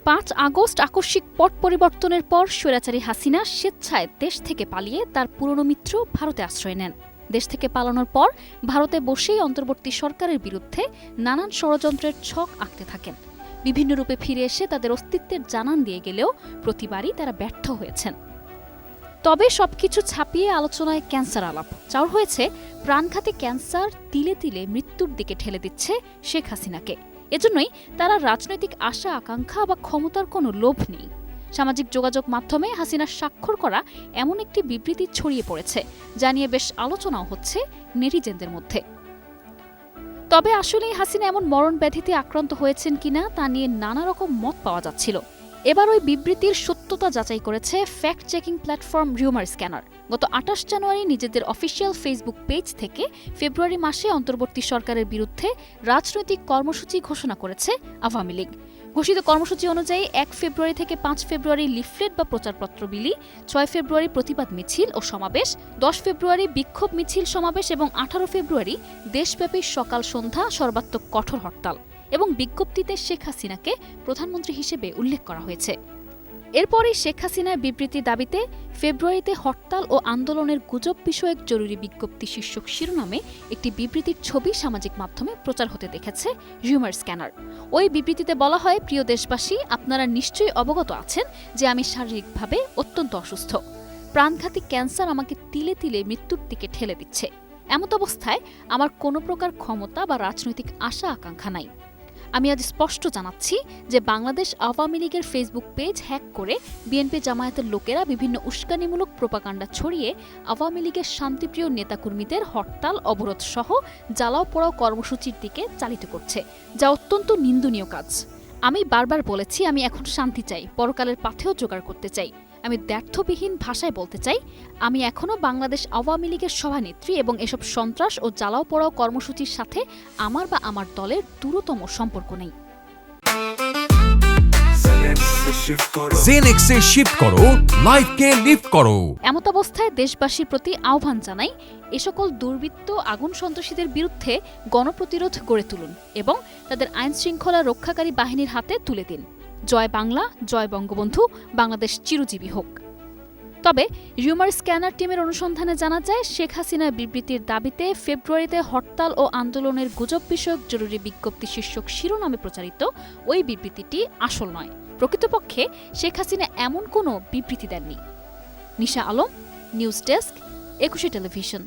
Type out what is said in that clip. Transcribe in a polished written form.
5 August আকস্মিক পট পরিবর্তনের পর স্বৈরাচারী হাসিনা স্বেচ্ছায় দেশ থেকে পালিয়ে তার পুরনো মিত্র ভারতে আশ্রয় নেন। দেশ থেকে পালানোর পর ভারতে বসেই অন্তর্বর্তী সরকারের বিরুদ্ধে নানান ষড়যন্ত্রের ছক আঁকতে থাকেন। বিভিন্ন রূপে ফিরে এসে তাদের অস্তিত্বের জানান দিয়ে গেলেও প্রতিবারই তারা ব্যর্থ হয়েছেন। তবে সবকিছু ছাপিয়ে আলোচনায় ক্যান্সার আলাপ চাউর হয়েছে। প্রাণঘাতী ক্যান্সার তিলে তিলে মৃত্যুর দিকে ঠেলে দিচ্ছে শেখ হাসিনাকে। এজন্যই তারা রাজনৈতিক আশা আকাঙ্ক্ষা বা ক্ষমতার কোনো লোভ নেই। সামাজিক যোগাযোগ মাধ্যমে হাসিনার স্বাক্ষর করা এমন একটি বিবৃতি ছড়িয়ে পড়েছে, যা নিয়ে বেশ আলোচনাও হচ্ছে নেটিজেনদের মধ্যে। তবে আসলেই হাসিনা এমন মরণ ব্যাধিতে আক্রান্ত হয়েছেন কিনা তা নিয়ে নানা রকম মত পাওয়া যাচ্ছিল। এবার ওই বিবৃতির সত্যতা যাচাই করেছে fact checking platform rumour scanner. গত 28 জানুয়ারি নিজেদের অফিসিয়াল ফেসবুক পেজ থেকে ফেব্রুয়ারি মাসে অন্তর্বর্তী সরকারের বিরুদ্ধে রাজনৈতিক কর্মসূচি ঘোষণা করেছে আওয়ামী লীগ। ঘোষিত কর্মসূচি অনুযায়ী 1 ফেব্রুয়ারি থেকে 5 ফেব্রুয়ারি লিফলেট বা প্রচারপত্র বিলি, 6 ফেব্রুয়ারি প্রতিবাদ মিছিল ও সমাবেশ, 10 ফেব্রুয়ারি বিক্ষোভ মিছিল সমাবেশ এবং 18 ফেব্রুয়ারি দেশব্যাপী সকাল সন্ধ্যা সর্বাত্মক কঠোর হরতাল এবং বিজ্ঞপ্তিতে শেখ হাসিনাকে প্রধানমন্ত্রী হিসেবে উল্লেখ করা হয়েছে। এরপরই শেখ হাসিনার বিবৃতির দাবিতে ফেব্রুয়ারিতে হরতাল ও আন্দোলনের গুজব বিষয়ক জরুরি বিজ্ঞপ্তি শীর্ষক শিরোনামে একটি বিবৃতির ছবি সামাজিক মাধ্যমে প্রচার হতে দেখেছে রিউমার স্ক্যানার। ওই বিবৃতিতে বলা হয়, প্রিয় দেশবাসী, আপনারা নিশ্চয়ই অবগত আছেন যে আমি শারীরিকভাবে অত্যন্ত অসুস্থ। প্রাণঘাতী ক্যান্সার আমাকে তিলে তিলে মৃত্যুর দিকে ঠেলে দিচ্ছে। এমত অবস্থায় আমার কোনো প্রকার ক্ষমতা বা রাজনৈতিক আশা আকাঙ্ক্ষা নাই। আমি আজ স্পষ্ট জানাচ্ছি যে বাংলাদেশ আওয়ামী লীগের ফেসবুক পেজ হ্যাক করে বিএনপি জামায়াতের লোকেরা বিভিন্ন উস্কানিমূলক প্রোপাগান্ডা ছড়িয়ে আওয়ামী লীগের শান্তিপ্রিয় নেতাকর্মীদের হরতাল অবরোধ সহ জ্বালাও পোড়াও কর্মসূচির দিকে চালিত করছে, যা অত্যন্ত নিন্দনীয় কাজ। আমি বারবার বলেছি, আমি এখন শান্তি চাই, পরকালের পাথেও জোগাড় করতে চাই। আমি দ্ব্যর্থবিহীন ভাষায় বলতে চাই, আমি এখনও বাংলাদেশ আওয়ামী লীগের সভানেত্রী এবং এসব সন্ত্রাস ও জ্বালাও পোড়াও কর্মসূচির সাথে আমার বা আমার দলের দূরতম সম্পর্ক নেই। জেনেক্সে শিফট করো, লাইফকে লিফট করো। এমত অবস্থায় দেশবাসীর প্রতি আহ্বান জানাই, এ সকল দুর্বৃত্ত আগুন সন্ত্রাসীদের বিরুদ্ধে গণপ্রতিরোধ গড়ে তুলুন এবং তাদের আইন শৃঙ্খলা রক্ষাকারী বাহিনীর হাতে তুলে দিন। জয় বাংলা, জয় বঙ্গবন্ধু, বাংলাদেশ চিরজীবী হোক। তবে রিউমার স্ক্যানার টিমের অনুসন্ধানে জানা যায়, শেখ হাসিনার বিবৃতির দাবিতে ফেব্রুয়ারিতে হরতাল ও আন্দোলনের গুজব বিষয়ক জরুরি বিজ্ঞপ্তি শীর্ষক শিরোনামে প্রচারিত ওই বিবৃতিটি আসল নয়। প্রকৃতপক্ষে শেখ হাসিনা এমন কোনো বিবৃতি দেননি। নিশা আলম, নিউজ ডেস্ক, 21 টেলিভিশন।